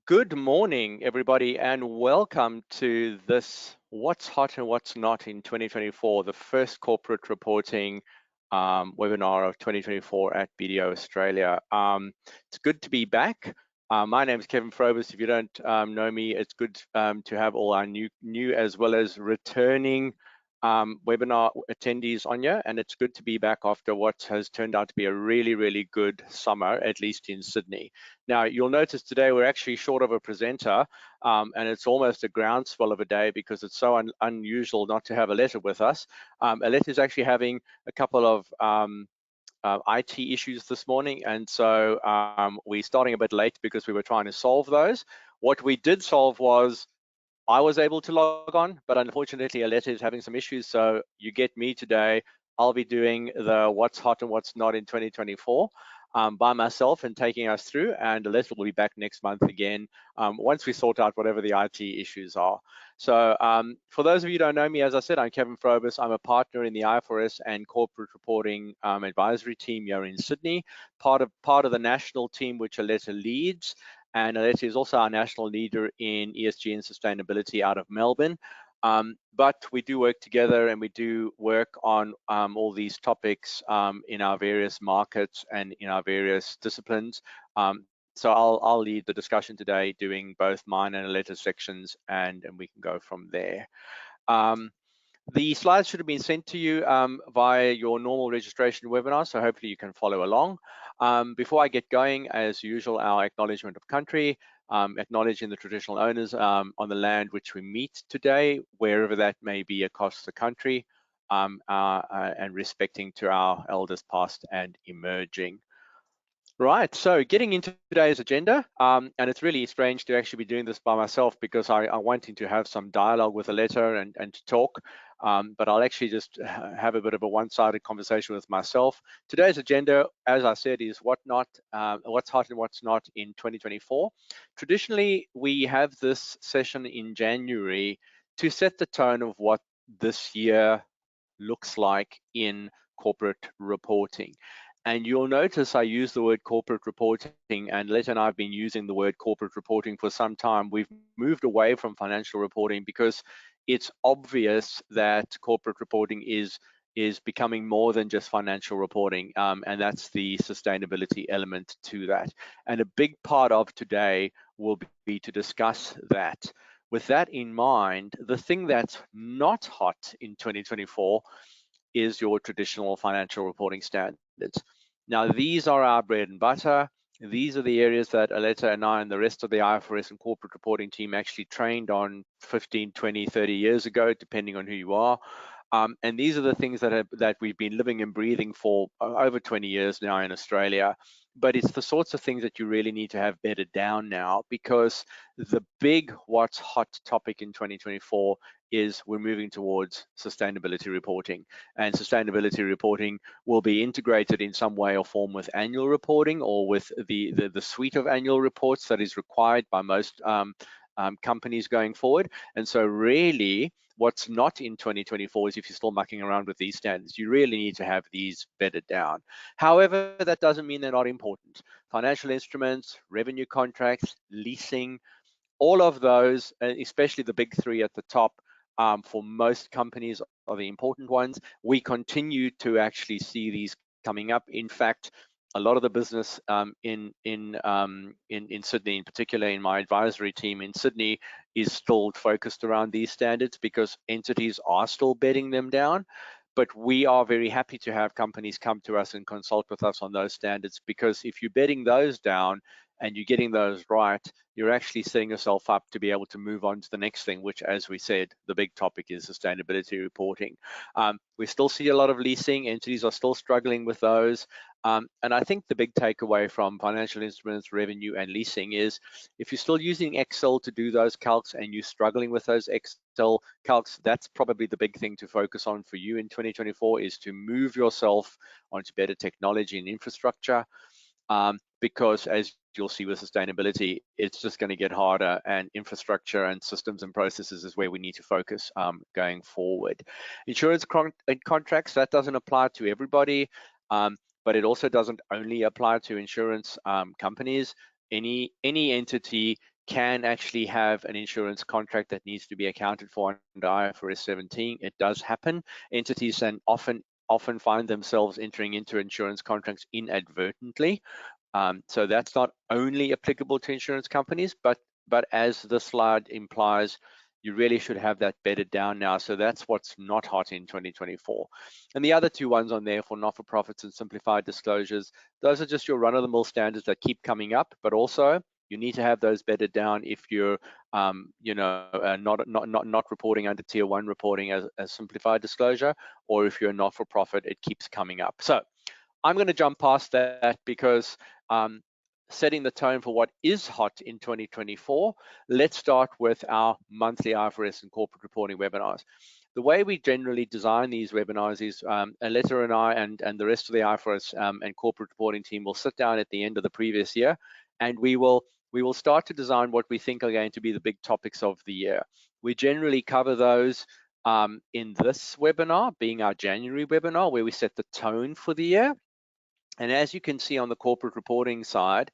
Good morning, everybody, and welcome to this What's Hot and What's Not in 2024, the first corporate reporting webinar of 2024 at BDO Australia. It's good to be back. My name is Kevin Frohbus. If you don't know me, it's good to have all our new as well as returning webinar attendees on you, and it's good to be back after what has turned out to be a really good summer, at least in Sydney. Now, you'll notice today we're actually short of a presenter, and it's almost a groundswell of a day because it's so unusual not to have Aletta with us. Aletta is actually having a couple of IT issues this morning, and so we're starting a bit late because we were trying to solve those. What we did solve was I was able to log on, but unfortunately Aletta is having some issues, so you get me today. I'll be doing the what's hot and what's not in 2024 by myself and taking us through, and Aletta will be back next month again once we sort out whatever the IT issues are. So for those of you who don't know me, as I said, I'm Kevin Frohbus. I'm a partner in the IFRS and Corporate Reporting advisory team here in Sydney, part of the national team which Aletta leads. And Aletta is also our national leader in ESG and sustainability out of Melbourne. But we do work together, and we do work on all these topics in our various markets and in our various disciplines. So I'll lead the discussion today, doing both mine and Aletta's sections, and we can go from there. The slides should have been sent to you via your normal registration webinar, so hopefully you can follow along. Before I get going, as usual, our acknowledgement of country, acknowledging the traditional owners on the land which we meet today, wherever that may be across the country, and respecting to our elders past and emerging. Right, so getting into today's agenda, and it's really strange to actually be doing this by myself because I wanting to have some dialogue with Aletta and to talk, but I'll actually just have a bit of a one-sided conversation with myself. Today's agenda, as I said, is what's hot and what's not in 2024. Traditionally, we have this session in January to set the tone of what this year looks like in corporate reporting. And you'll notice I use the word corporate reporting, and Aletta and I have been using the word corporate reporting for some time. We've moved away from financial reporting because it's obvious that corporate reporting is becoming more than just financial reporting, and that's the sustainability element to that. And a big part of today will be to discuss that. With that in mind, the thing that's not hot in 2024 is your traditional financial reporting standards. Now, these are our bread and butter. These are the areas that Aletta and I and the rest of the IFRS and corporate reporting team actually trained on 15, 20, 30 years ago, depending on who you are. And these are the things that we've been living and breathing for over 20 years now in Australia. But it's the sorts of things that you really need to have bedded down now, because the big what's hot topic in 2024 is we're moving towards sustainability reporting. And sustainability reporting will be integrated in some way or form with annual reporting, or with the suite of annual reports that is required by most companies going forward. And so really, what's not in 2024 is if you're still mucking around with these standards, you really need to have these bedded down. However, that doesn't mean they're not important. Financial instruments, revenue contracts, leasing, all of those, especially the big three at the top, for most companies are the important ones. We continue to actually see these coming up. In fact, a lot of the business in Sydney, in particular in my advisory team in Sydney, is still focused around these standards because entities are still bedding them down. But we are very happy to have companies come to us and consult with us on those standards, because if you're bedding those down and you're getting those right, you're actually setting yourself up to be able to move on to the next thing, which, as we said, the big topic is sustainability reporting. We still see a lot of leasing. Entities are still struggling with those. And I think the big takeaway from financial instruments, revenue, and leasing is if you're still using Excel to do those calcs and you're struggling with those Excel calcs, that's probably the big thing to focus on for you in 2024, is to move yourself onto better technology and infrastructure. Because as you'll see with sustainability, it's just going to get harder, and infrastructure and systems and processes is where we need to focus going forward. Insurance contracts, that doesn't apply to everybody, but it also doesn't only apply to insurance companies. Any entity can actually have an insurance contract that needs to be accounted for under IFRS 17. It does happen. Entities and often find themselves entering into insurance contracts inadvertently. So that's not only applicable to insurance companies, but as the slide implies, you really should have that bedded down now. So that's what's not hot in 2024. And the other two ones on there for not-for-profits and simplified disclosures, those are just your run-of-the-mill standards that keep coming up, but also you need to have those bedded down if you're not reporting under tier 1 reporting as simplified disclosure, or if you're a not-for-profit, it keeps coming up. So I'm going to jump past that because setting the tone for what is hot in 2024, let's start with our monthly IFRS and corporate reporting webinars. The way we generally design these webinars is Aletta and I and the rest of the IFRS and corporate reporting team will sit down at the end of the previous year, and we will start to design what we think are going to be the big topics of the year. We generally cover those in this webinar, being our January webinar, where we set the tone for the year. And as you can see on the corporate reporting side,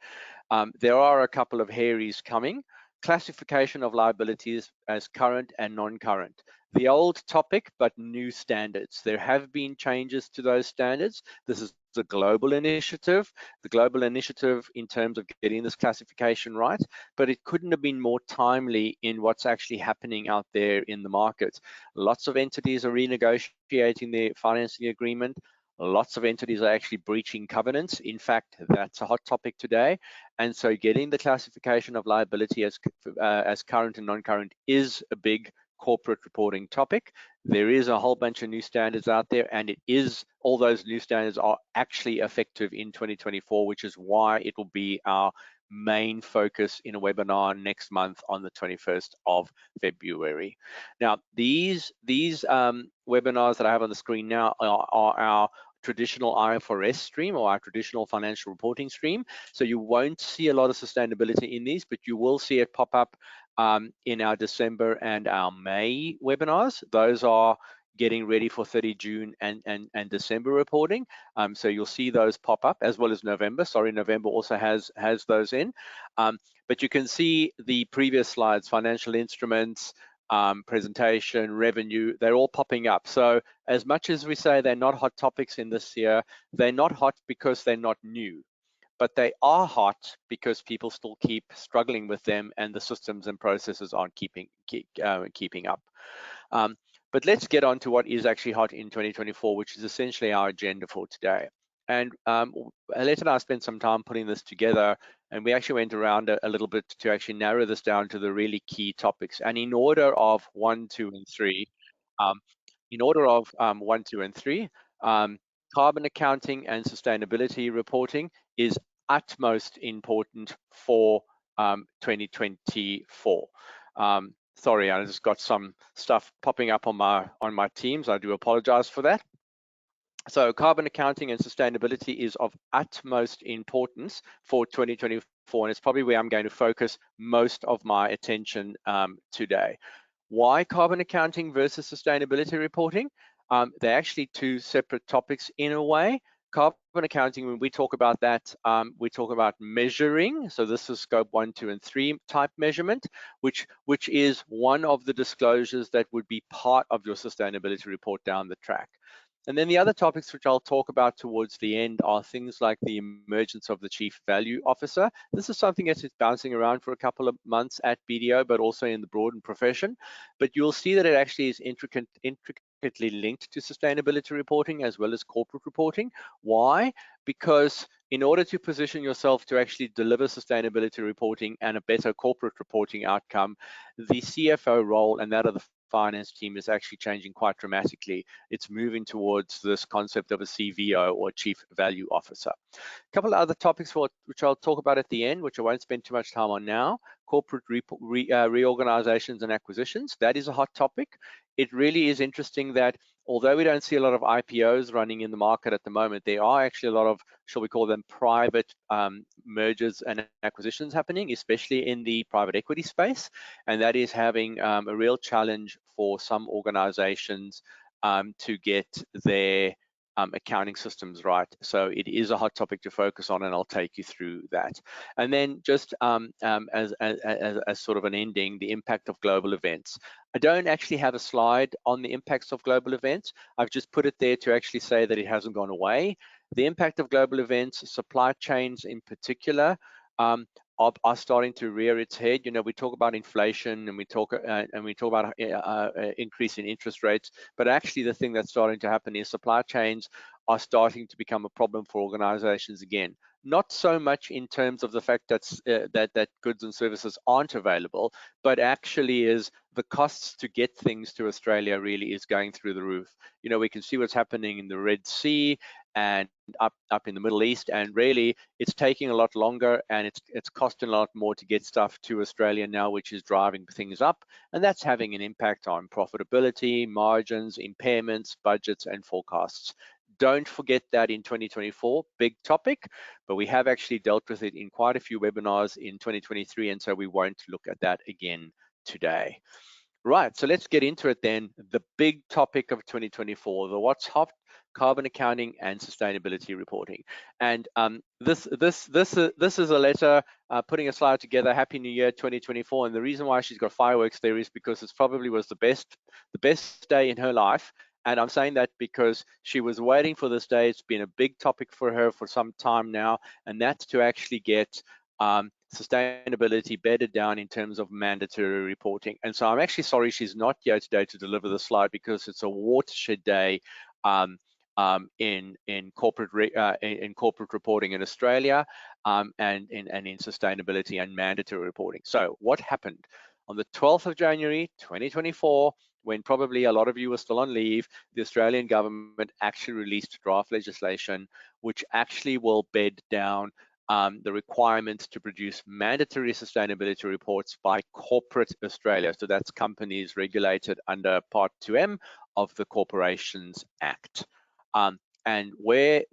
there are a couple of hairies coming. Classification of liabilities as current and non-current. The old topic, but new standards. There have been changes to those standards. This is the global initiative. The global initiative in terms of getting this classification right, but it couldn't have been more timely in what's actually happening out there in the market. Lots of entities are renegotiating their financing agreement. Lots of entities are actually breaching covenants. In fact, that's a hot topic today. And so getting the classification of liability as current and non-current is a big corporate reporting topic. There is a whole bunch of new standards out there, and all those new standards are actually effective in 2024, which is why it will be our main focus in a webinar next month on the 21st of February. Now, these webinars that I have on the screen now are our traditional IFRS stream, or our traditional financial reporting stream. So you won't see a lot of sustainability in these, but you will see it pop up in our December and our May webinars. Those are getting ready for 30 June and December reporting. So you'll see those pop up, as well as November. Sorry, November also has those in. But you can see the previous slides, financial instruments, presentation, revenue, they're all popping up. So as much as we say they're not hot topics in this year, they're not hot because they're not new, but they are hot because people still keep struggling with them and the systems and processes aren't keeping up. But let's get on to what is actually hot in 2024, which is essentially our agenda for today. And Aletta and I spent some time putting this together, and we actually went around a little bit to actually narrow this down to the really key topics. And in order of 1, 2, and 3, carbon accounting and sustainability reporting is utmost important for 2024. Sorry, I just got some stuff popping up on my Teams. I do apologize for that. So carbon accounting and sustainability is of utmost importance for 2024, and it's probably where I'm going to focus most of my attention today. Why carbon accounting versus sustainability reporting? They're actually two separate topics in a way. Carbon accounting, when we talk about that, we talk about measuring. So this is scope 1, 2, and 3 type measurement, which is one of the disclosures that would be part of your sustainability report down the track. And then the other topics which I'll talk about towards the end are things like the emergence of the Chief Value Officer. This is something that's bouncing around for a couple of months at BDO, but also in the broadened profession. But you'll see that it actually is intricately linked to sustainability reporting as well as corporate reporting. Why? Because in order to position yourself to actually deliver sustainability reporting and a better corporate reporting outcome, the CFO role and that of the finance team is actually changing quite dramatically. It's moving towards this concept of a CVO, or Chief Value Officer. A couple of other topics which I'll talk about at the end, which I won't spend too much time on now. Corporate reorganizations and acquisitions. That is a hot topic. It really is interesting that although we don't see a lot of IPOs running in the market at the moment, there are actually a lot of, shall we call them, private mergers and acquisitions happening, especially in the private equity space. And that is having a real challenge for some organizations to get their accounting systems right. So it is a hot topic to focus on, and I'll take you through that. And then just as sort of an ending, the impact of global events. I don't actually have a slide on the impacts of global events. I've just put it there to actually say that it hasn't gone away. The impact of global events, supply chains in particular, are starting to rear its head. You know, we talk about inflation and we talk about increase in interest rates, but actually the thing that's starting to happen is supply chains are starting to become a problem for organizations again. Not so much in terms of the fact that goods and services aren't available, but actually is the costs to get things to Australia really is going through the roof. You know, we can see what's happening in the Red Sea and up in the Middle East, and really it's taking a lot longer, and it's costing a lot more to get stuff to Australia now, which is driving things up, and that's having an impact on profitability, margins, impairments, budgets, and forecasts. Don't forget that in 2024, big topic, but we have actually dealt with it in quite a few webinars in 2023, and so we won't look at that again today. Right, so let's get into it then. The big topic of 2024, the what's hot, carbon accounting and sustainability reporting. And this is Aletta putting a slide together. Happy New Year 2024. And the reason why she's got fireworks there is because it probably was the best day in her life. And I'm saying that because she was waiting for this day. It's been a big topic for her for some time now, and that's to actually get sustainability bedded down in terms of mandatory reporting. And so I'm actually sorry she's not here today to deliver the slide, because it's a watershed day in corporate reporting in Australia, and in sustainability and mandatory reporting. So what happened on the 12th of January 2024, when probably a lot of you were still on leave, the Australian government actually released draft legislation which actually will bed down the requirements to produce mandatory sustainability reports by corporate Australia. So that's companies regulated under Part 2M of the Corporations Act. And where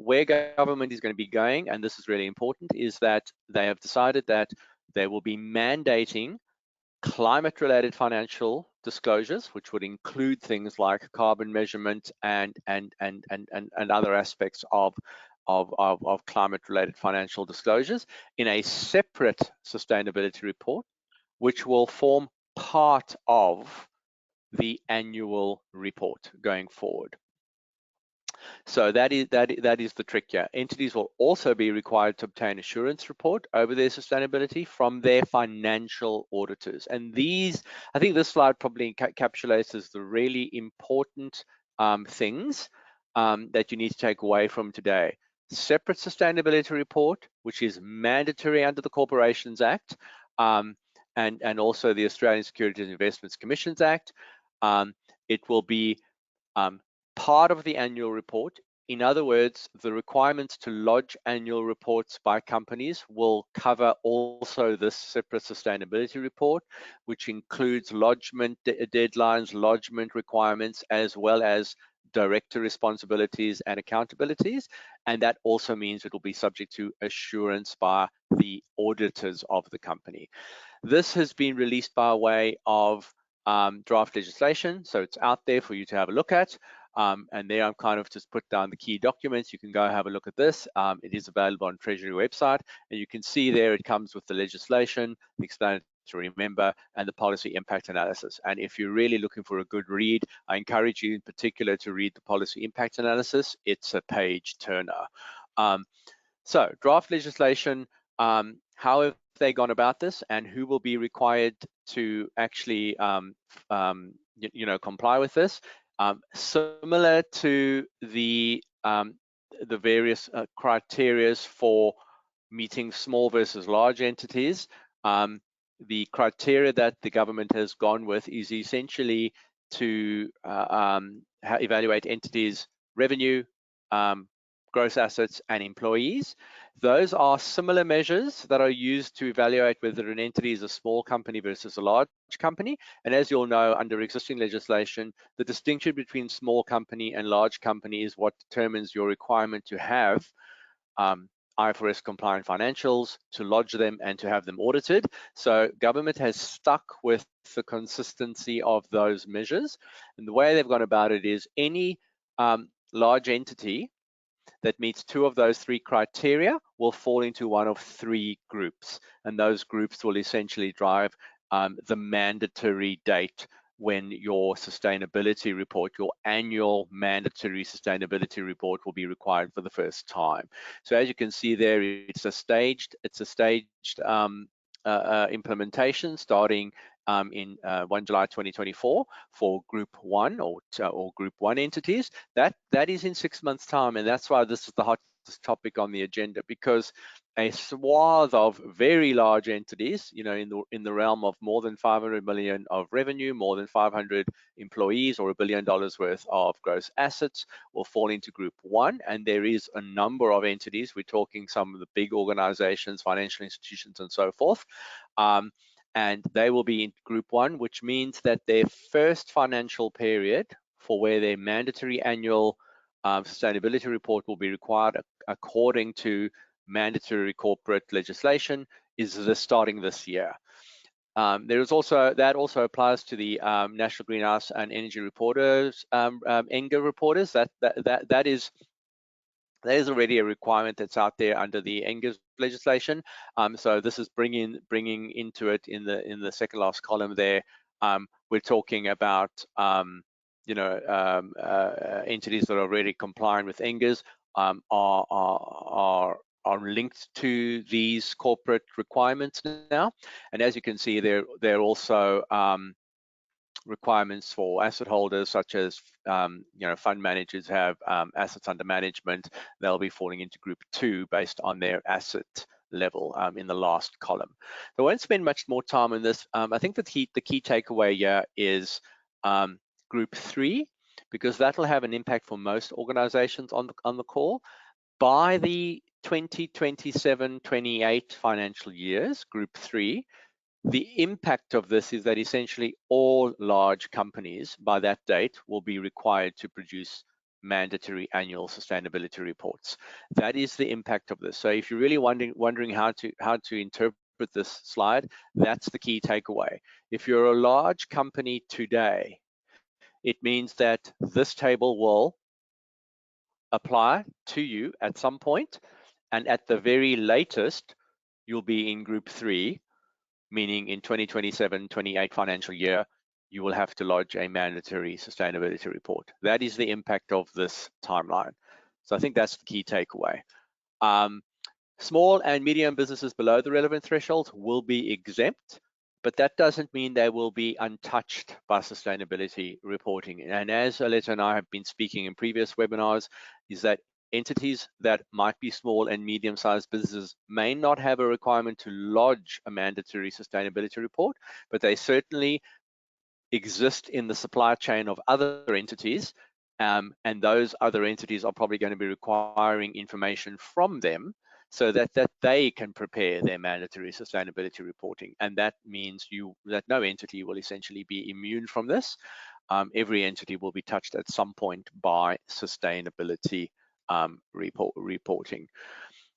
government is going to be going, and this is really important, is that they have decided that they will be mandating climate-related financial disclosures, which would include things like carbon measurement and other aspects of climate-related financial disclosures, in a separate sustainability report, which will form part of the annual report going forward. So that is the trick here. Entities will also be required to obtain assurance report over their sustainability from their financial auditors. And these, I think this slide probably encapsulates the really important things that you need to take away from today. Separate sustainability report, which is mandatory under the Corporations Act, and also the Australian Securities and Investments Commissions Act. It will be part of the annual report. In other words, the requirements to lodge annual reports by companies will cover also this separate sustainability report, which includes lodgement deadlines, lodgement requirements, as well as director responsibilities and accountabilities. And that also means it will be subject to assurance by the auditors of the company. This has been released by way of draft legislation, so it's out there for you to have a look at. And there I'm kind of just put down the key documents. You can go have a look at this. It is available on Treasury website, and you can see there it comes with the legislation, the explanatory member, and the policy impact analysis. And if you're really looking for a good read, I encourage you in particular to read the policy impact analysis. It's a page turner. So draft legislation, how have they gone about this, and who will be required to actually comply with this? Similar to the various criteria for meeting small versus large entities, the criteria that the government has gone with is essentially to evaluate entities' revenue, gross assets, and employees. Those are similar measures that are used to evaluate whether an entity is a small company versus a large company. And as you'll know, under existing legislation, the distinction between small company and large company is what determines your requirement to have IFRS compliant financials, to lodge them, and to have them audited. So government has stuck with the consistency of those measures. And the way they've gone about it is any large entity that meets 2 of those 3 criteria will fall into one of 3 groups, and those groups will essentially drive the mandatory date when your sustainability report, your annual mandatory sustainability report, will be required for the first time. So as you can see there, it's a staged implementation starting in 1 July 2024 for Group 1 or Group 1 entities. That is in 6 months' time, and that's why this is the hottest topic on the agenda, because a swath of very large entities, you know, in the realm of more than 500 million of revenue, more than 500 employees, or $1 billion worth of gross assets, will fall into Group 1. And there is a number of entities. We're talking some of the big organizations, financial institutions, and so forth. And they will be in Group 1, which means that their first financial period for where their mandatory annual sustainability report will be required according to mandatory corporate legislation is starting this year. There is also, that also applies to the National Greenhouse and Energy Reporters, NGA reporters. That is already a requirement that's out there under the NGA legislation. So this is bringing into it in the second last column there. We're talking about entities that are already compliant with NGAs are linked to these corporate requirements now. And as you can see, there are also requirements for asset holders, such as fund managers have assets under management. They'll be falling into Group 2 based on their asset level in the last column. So I won't spend much more time on this. I think the key takeaway here is Group 3, because that will have an impact for most organizations on the call. By the 2027-28 financial years, Group 3, the impact of this is that essentially all large companies by that date will be required to produce mandatory annual sustainability reports. That is the impact of this. So if you're really wondering how to interpret this slide, that's the key takeaway. If you're a large company today, it means that this table will apply to you at some point, and at the very latest, you'll be in Group 3, meaning in 2027-28 financial year, you will have to lodge a mandatory sustainability report. That is the impact of this timeline. So I think that's the key takeaway. Small and medium businesses below the relevant thresholds will be exempt, but that doesn't mean they will be untouched by sustainability reporting. And as Aletta and I have been speaking in previous webinars, is that entities that might be small and medium-sized businesses may not have a requirement to lodge a mandatory sustainability report, but they certainly exist in the supply chain of other entities, and those other entities are probably going to be requiring information from them so that they can prepare their mandatory sustainability reporting. And that means that no entity will essentially be immune from this. Every entity will be touched at some point by sustainability reporting.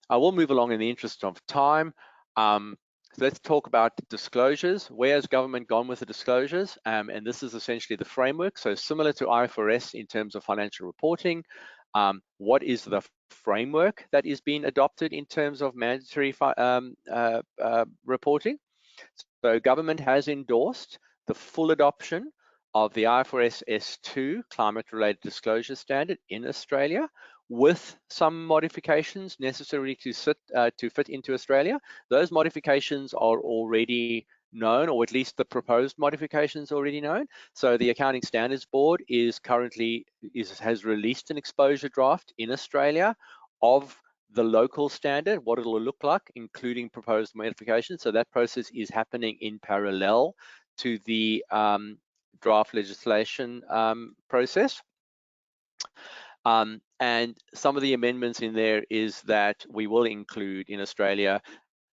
I will move along in the interest of time. So let's talk about disclosures. Where has government gone with the disclosures? And this is essentially the framework. So similar to IFRS in terms of financial reporting, what is the framework that is being adopted in terms of mandatory reporting? So government has endorsed the full adoption of the IFRS S2 climate-related disclosure standard in Australia, with some modifications necessary to fit into Australia. Those modifications are already known, or at least the proposed modifications are already known. So the Accounting Standards Board has released an exposure draft in Australia of the local standard, what it'll look like, including proposed modifications. So that process is happening in parallel to the draft legislation process. And some of the amendments in there is that we will include in Australia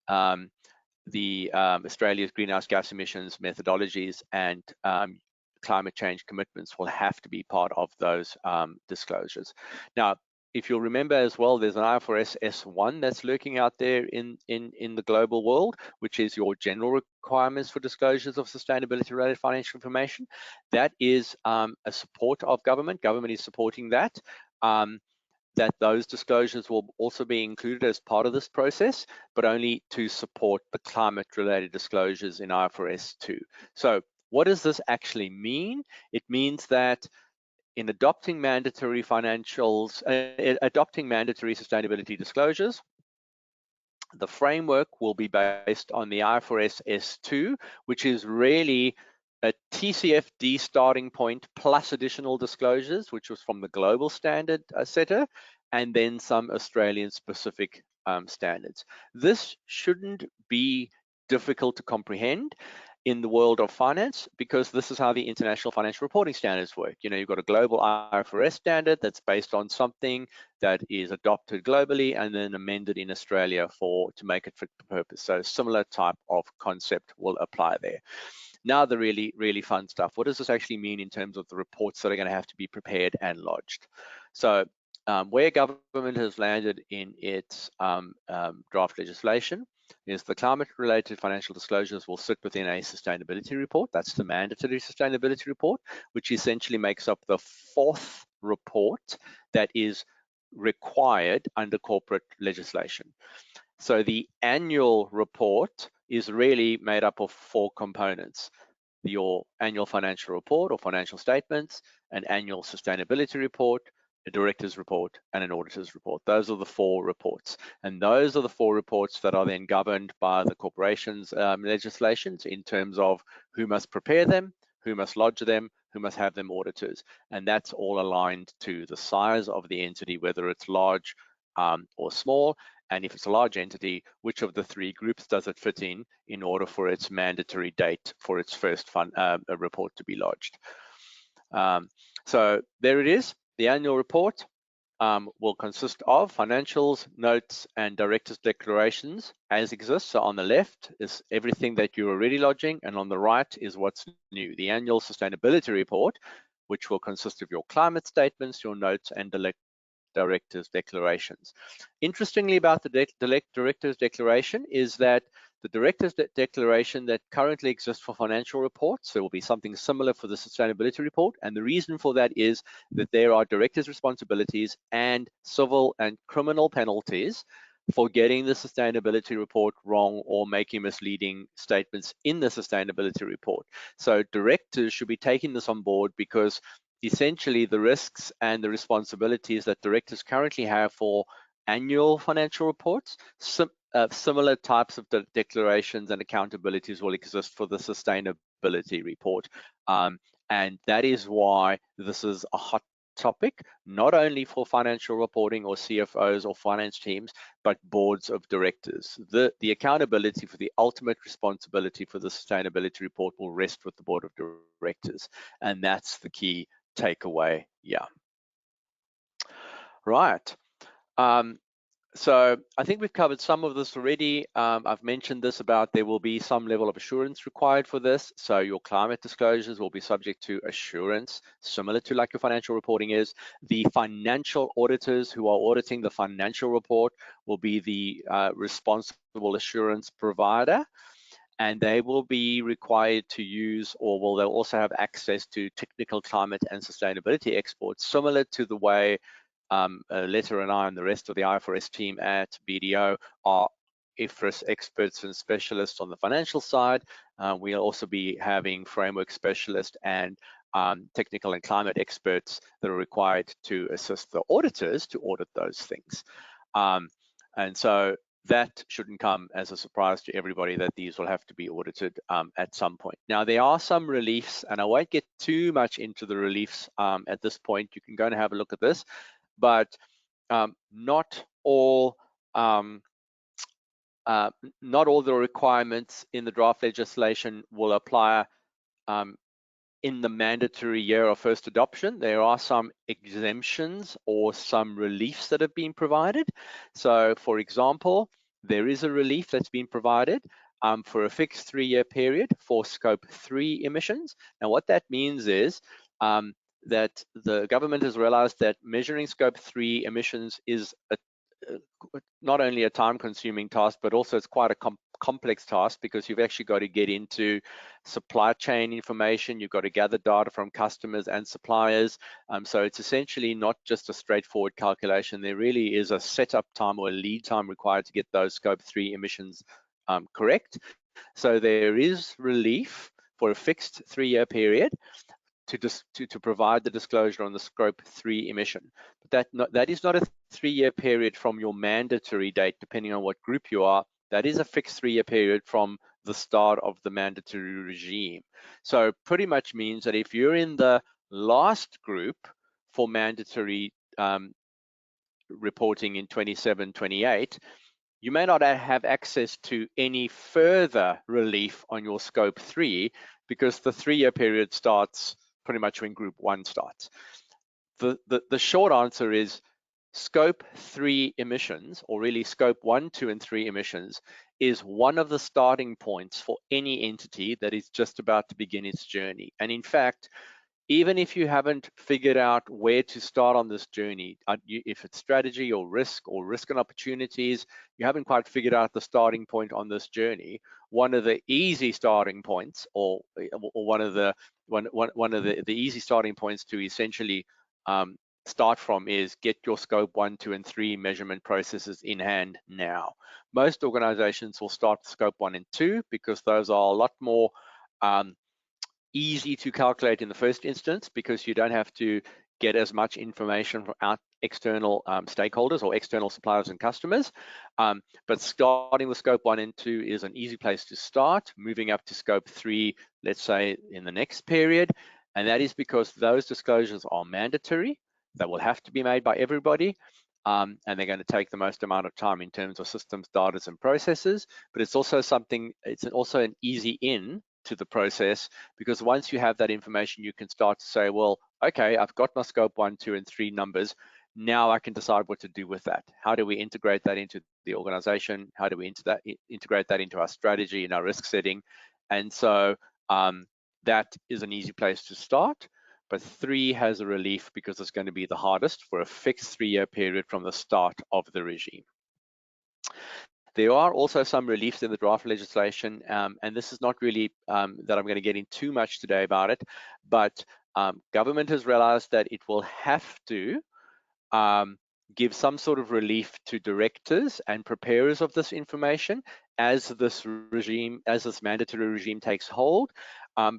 Australia's greenhouse gas emissions methodologies, and climate change commitments will have to be part of those disclosures. Now, if you'll remember as well, there's an IFRS S1 that's lurking out there in the global world, which is your general requirements for disclosures of sustainability-related financial information. That is a support of government. Government is supporting that. that those disclosures will also be included as part of this process, but only to support the climate-related disclosures in IFRS 2. So what does this actually mean? It means that in adopting mandatory sustainability disclosures, the framework will be based on the IFRS S2, which is really a TCFD starting point plus additional disclosures, which was from the global standard setter, and then some Australian specific standards. This shouldn't be difficult to comprehend in the world of finance, because this is how the international financial reporting standards work. You know, you've got a global IFRS standard that's based on something that is adopted globally and then amended in Australia to make it fit for purpose. So similar type of concept will apply there. Now the really fun stuff. What does this actually mean in terms of the reports that are going to have to be prepared and lodged? So where government has landed in its draft legislation is the climate-related financial disclosures will sit within a sustainability report. That's the mandatory sustainability report, which essentially makes up the fourth report that is required under corporate legislation. So the annual report is really made up of four components: your annual financial report or financial statements, an annual sustainability report, a director's report, and an auditor's report. Those are the four reports. And those are the four reports that are then governed by the corporation's legislations in terms of who must prepare them, who must lodge them, who must have them auditors. And that's all aligned to the size of the entity, whether it's large or small. And if it's a large entity, which of the three groups does it fit in order for its mandatory date for its first report to be lodged. So there it is. The annual report will consist of financials, notes, and director's declarations as exists. So on the left is everything that you're already lodging, and on the right is what's new. The annual sustainability report, which will consist of your climate statements, your notes, and director's declarations. Interestingly about the director's declaration is that the director's declaration that currently exists for financial reports, there will be something similar for the sustainability report. And the reason for that is that there are director's responsibilities and civil and criminal penalties for getting the sustainability report wrong or making misleading statements in the sustainability report. So directors should be taking this on board, because essentially the risks and the responsibilities that directors currently have for annual financial reports, similar types of declarations and accountabilities will exist for the sustainability report. And that is why this is a hot topic, not only for financial reporting or CFOs or finance teams, but boards of directors. The accountability for the ultimate responsibility for the sustainability report will rest with the board of directors. And that's the key takeaway. Yeah. Right. So I think we've covered some of this already. I've mentioned this about there will be some level of assurance required for this. So your climate disclosures will be subject to assurance, similar to like your financial reporting is. The financial auditors who are auditing the financial report will be the responsible assurance provider, and they will be required to use, or they'll also have access to technical climate and sustainability experts, similar to the way Aletta and I and the rest of the IFRS team at BDO are IFRS experts and specialists on the financial side. We'll also be having framework specialists and technical and climate experts that are required to assist the auditors to audit those things. And so that shouldn't come as a surprise to everybody that these will have to be audited at some point. Now, there are some reliefs, and I won't get too much into the reliefs at this point. You can go and have a look at this, but not all the requirements in the draft legislation will apply in the mandatory year of first adoption. There are some exemptions or some reliefs that have been provided. So for example, there is a relief that's been provided for a fixed 3-year period for scope 3 emissions. Now what that means is that the government has realized that measuring scope 3 emissions is not only a time-consuming task, but also it's quite a complex task because you've actually got to get into supply chain information. You've got to gather data from customers and suppliers. So it's essentially not just a straightforward calculation. There really is a setup time or a lead time required to get those scope 3 emissions correct. So there is relief for a fixed 3-year period to provide the disclosure on the scope 3 emission. But that is not a 3-year period from your mandatory date, depending on what group you are. That is a fixed 3-year period from the start of the mandatory regime. So pretty much means that if you're in the last group for mandatory reporting in 27-28, you may not have access to any further relief on your scope 3 because the 3-year period starts pretty much when group 1 starts. The short answer is scope 3 emissions, or really scope 1, 2, and 3 emissions, is one of the starting points for any entity that is just about to begin its journey. And in fact, even if you haven't figured out where to start on this journey, if it's strategy or risk and opportunities, you haven't quite figured out the starting point on this journey, one of the easy starting points, or one of the easy starting points to essentially start from is get your scope 1, 2, and 3 measurement processes in hand now. Most organizations will start with scope 1 and 2 because those are a lot more easy to calculate in the first instance because you don't have to get as much information from external stakeholders or external suppliers and customers. But starting with scope 1 and 2 is an easy place to start, moving up to scope 3, let's say in the next period. And that is because those disclosures are mandatory. They will have to be made by everybody. And they're going to take the most amount of time in terms of systems, data, and processes. But it's also also an easy in to the process, because once you have that information, you can start to say, well, okay, I've got my scope 1, 2, and 3 numbers. Now I can decide what to do with that. How do we integrate that into the organization? How do we integrate that into our strategy and our risk setting? And so that is an easy place to start. But 3 has a relief because it's going to be the hardest for a fixed 3-year period from the start of the regime. There are also some reliefs in the draft legislation, and this is not really that I'm going to get in too much today about it, but government has realized that it will have to give some sort of relief to directors and preparers of this information as this mandatory regime takes hold,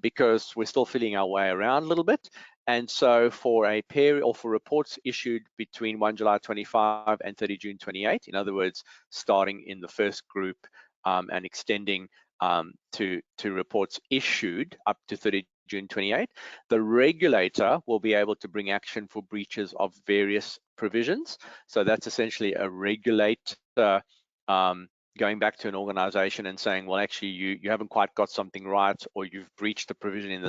because we're still feeling our way around a little bit. And so for a period, or for reports issued between 1 July 25 and 30 June 28, in other words, starting in the first group and extending to reports issued up to 30 June 28, the regulator will be able to bring action for breaches of various provisions. So that's essentially a regulator going back to an organization and saying, well, actually, you haven't quite got something right, or you've breached the provision in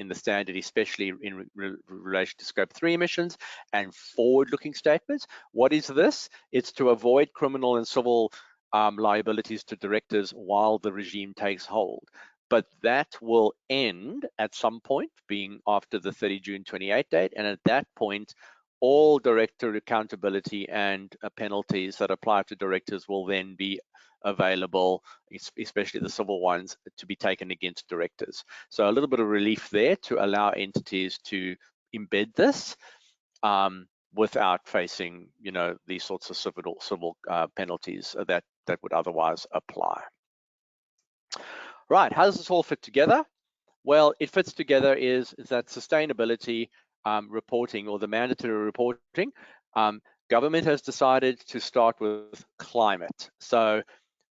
the standard, especially in relation to scope 3 emissions and forward-looking statements. What is this? It's to avoid criminal and civil liabilities to directors while the regime takes hold. But that will end at some point, being after the 30 June 28 date, and at that point, all director accountability and penalties that apply to directors will then be available, especially the civil ones, to be taken against directors. So a little bit of relief there to allow entities to embed this without facing, these sorts of civil penalties that would otherwise apply. Right, how does this all fit together? Well, it fits together is that sustainability reporting, or the mandatory reporting, government has decided to start with climate. So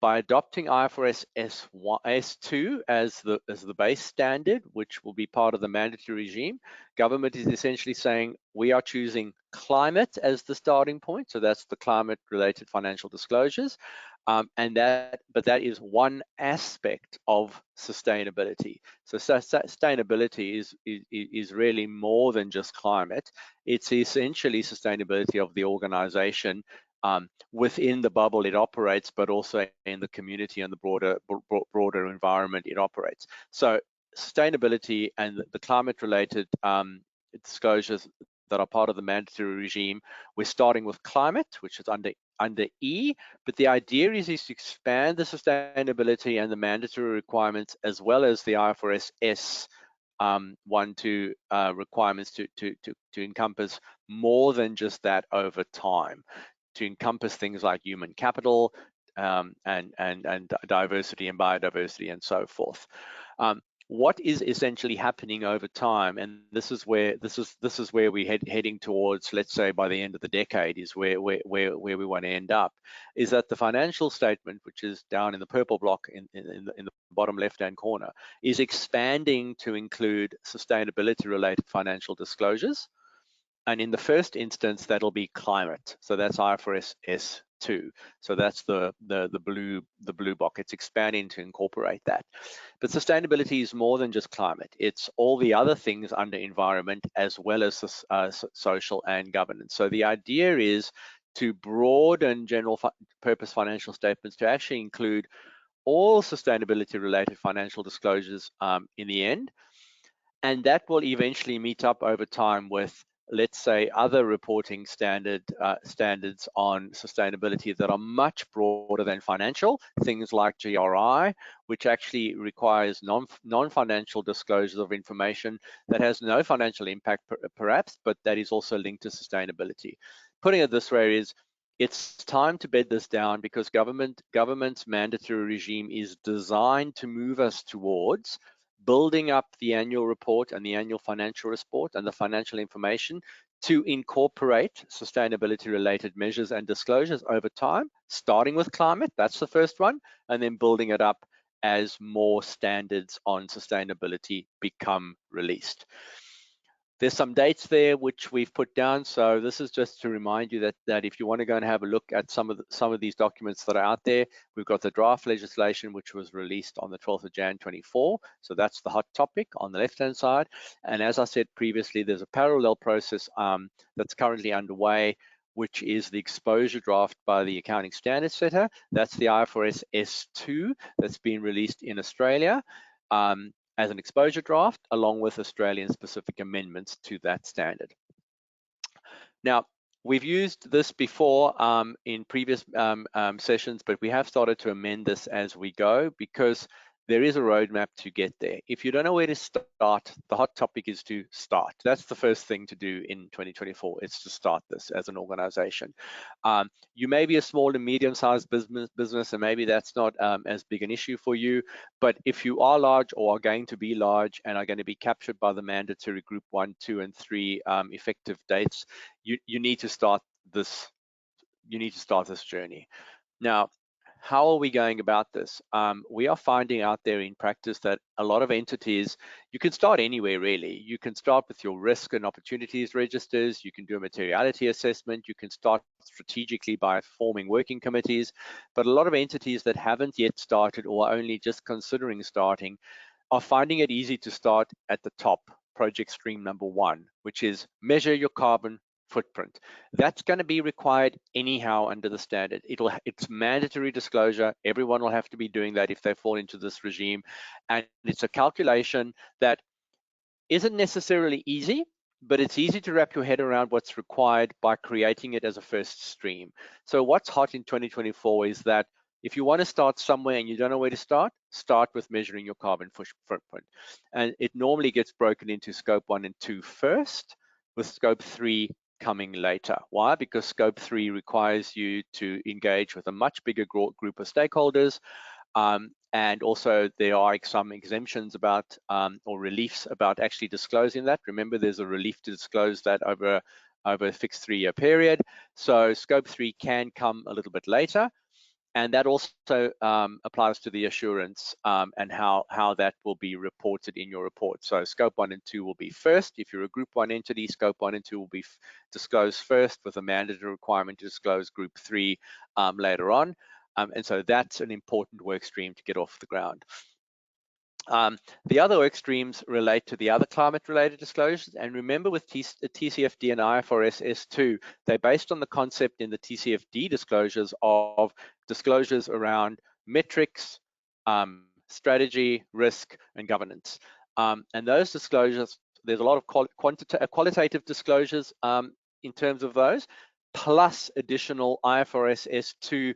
by adopting IFRS S2 as the base standard, which will be part of the mandatory regime, government is essentially saying we are choosing climate as the starting point. So that's the climate-related financial disclosures, but that is one aspect of sustainability. So sustainability is really more than just climate. It's essentially sustainability of the organization within the bubble it operates, but also in the community and the broader environment it operates. So sustainability and the climate-related disclosures that are part of the mandatory regime, we're starting with climate, which is under under E, but the idea is to expand the sustainability and the mandatory requirements, as well as the IFRS S 1-2 requirements to encompass more than just that over time, to encompass things like human capital, and diversity and biodiversity and so forth. What is essentially happening over time, and this is where we're heading towards, let's say by the end of the decade, is where we want to end up, is that the financial statement, which is down in the purple block in the bottom left-hand corner, is expanding to include sustainability-related financial disclosures. And in the first instance, that'll be climate. So that's IFRS S2. So that's the blue box. It's expanding to incorporate that. But sustainability is more than just climate. It's all the other things under environment, as well as social and governance. So the idea is to broaden general purpose financial statements to actually include all sustainability related financial disclosures in the end. And that will eventually meet up over time with, let's say, other reporting standards on sustainability that are much broader than financial, things like GRI, which actually requires non-financial disclosures of information that has no financial impact perhaps, but that is also linked to sustainability. Putting it this way is, it's time to bed this down, because government's mandatory regime is designed to move us towards building up the annual report and the annual financial report and the financial information to incorporate sustainability related measures and disclosures over time, starting with climate, that's the first one, and then building it up as more standards on sustainability become released. There's some dates there which we've put down. So this is just to remind you that if you want to go and have a look at some of these documents that are out there, we've got the draft legislation which was released on the 12th of Jan 24. So that's the hot topic on the left-hand side. And as I said previously, there's a parallel process that's currently underway, which is the exposure draft by the Accounting Standards Setter. That's the IFRS S2 that's been released in Australia. As an exposure draft, along with Australian specific amendments to that standard. Now, we've used this before in previous sessions, but we have started to amend this as we go, because there is a roadmap to get there. If you don't know where to start, the hot topic is to start. That's the first thing to do in 2024. It's to start this as an organization. You may be a small and medium-sized business, and maybe that's not as big an issue for you. But if you are large or are going to be large and are going to be captured by the mandatory Group 1, 2, and 3 effective dates, you need to start this. You need to start this journey. Now, how are we going about this? We are finding out there in practice that a lot of entities, you can start anywhere really. You can start with your risk and opportunities registers, you can do a materiality assessment, you can start strategically by forming working committees, but a lot of entities that haven't yet started or are only just considering starting are finding it easy to start at the top, project stream number 1, which is measure your carbon footprint. That's going to be required anyhow under the standard. It's mandatory disclosure. Everyone will have to be doing that if they fall into this regime. And it's a calculation that isn't necessarily easy, but it's easy to wrap your head around what's required by creating it as a first stream. So what's hot in 2024 is that if you want to start somewhere and you don't know where to start with measuring your carbon footprint. And it normally gets broken into scope 1 and 2 first, with scope 3 coming later. Why? Because scope 3 requires you to engage with a much bigger group of stakeholders, and also there are some exemptions about or reliefs about actually disclosing that. Remember, there's a relief to disclose that over a fixed 3-year period. So scope 3 can come a little bit later. And that also applies to the assurance and how that will be reported in your report. So scope 1 and 2 will be first. If you're a group 1 entity, scope 1 and 2 will be disclosed first, with a mandatory requirement to disclose group 3 later on. And so that's an important work stream to get off the ground. The other work streams relate to the other climate-related disclosures. And remember, with TCFD and IFRS S2, they're based on the concept in the TCFD disclosures of disclosures around metrics, strategy, risk, and governance. And those disclosures, there's a lot of qualitative disclosures in terms of those, plus additional IFRS S2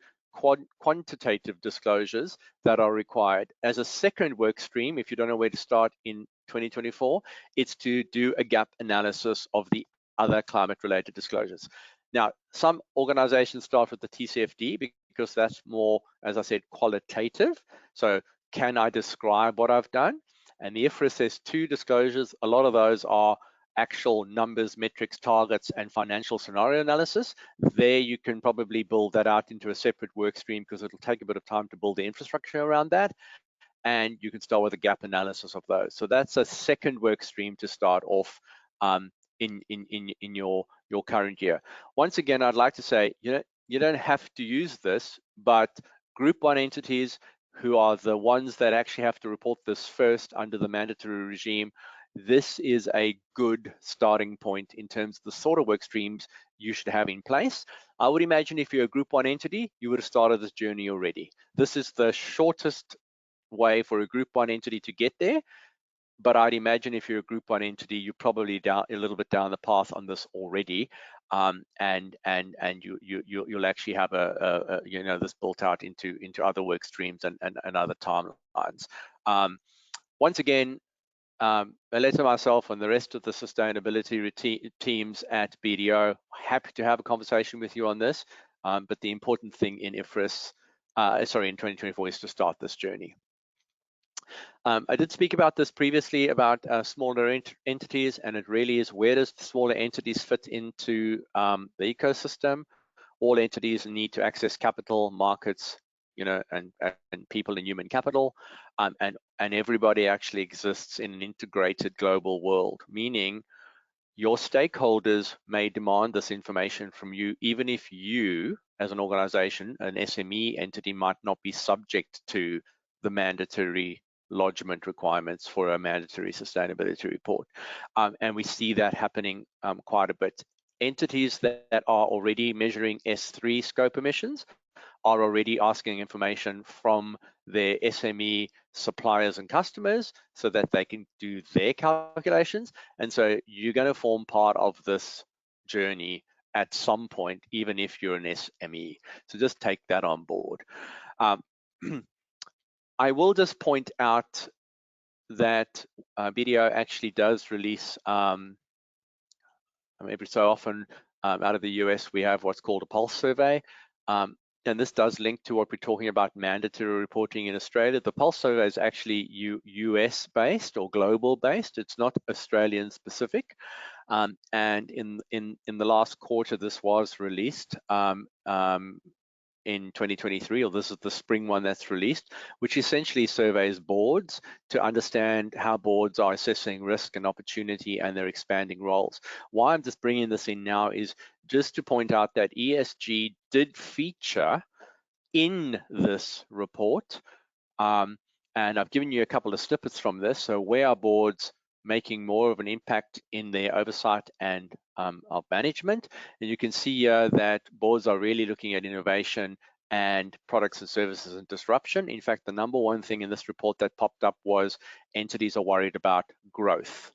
quantitative disclosures that are required. As a second work stream, if you don't know where to start in 2024, it's to do a gap analysis of the other climate-related disclosures. Now, some organizations start with the TCFD because that's more, as I said, qualitative. So can I describe what I've done? And the IFRS S2 disclosures, a lot of those are actual numbers, metrics, targets, and financial scenario analysis. There you can probably build that out into a separate work stream because it'll take a bit of time to build the infrastructure around that. And you can start with a gap analysis of those. So that's a second work stream to start off in your current year. Once again, I'd like to say, you don't have to use this, but Group 1 entities who are the ones that actually have to report this first under the mandatory regime, this is a good starting point in terms of the sort of work streams you should have in place. I would imagine if you're a Group 1 entity, you would have started this journey already. This is the shortest way for a Group 1 entity to get there, but I'd imagine if you're a Group 1 entity, you're probably down a little bit down the path on this already, and you'll actually have this built out into other work streams and other timelines. Once again, Aletta, myself, and the rest of the sustainability teams at BDO, happy to have a conversation with you on this. But the important thing in in 2024 is to start this journey. I did speak about this previously about smaller entities, and it really is, where does the smaller entities fit into the ecosystem? All entities need to access capital markets, and people and human capital, and everybody actually exists in an integrated global world, meaning your stakeholders may demand this information from you, even if you, as an organization, an SME entity, might not be subject to the mandatory lodgement requirements for a mandatory sustainability report. And we see that happening quite a bit. Entities that are already measuring S3 scope emissions are already asking information from their SME suppliers and customers so that they can do their calculations. And so you're going to form part of this journey at some point, even if you're an SME. So just take that on board. I will just point out that BDO actually does release, every so often out of the US, we have what's called a pulse survey. And this does link to what we're talking about mandatory reporting in Australia. The pulse survey is actually US based or global based. It's not Australian specific. And in the last quarter, this was released in 2023, or this is the spring one that's released, which essentially surveys boards to understand how boards are assessing risk and opportunity and their expanding roles. Why I'm just bringing this in now is just to point out that ESG did feature in this report, and I've given you a couple of snippets from this. So where are boards making more of an impact in their oversight and of management? And you can see here that boards are really looking at innovation and products and services and disruption. In fact, the number one thing in this report that popped up was entities are worried about growth.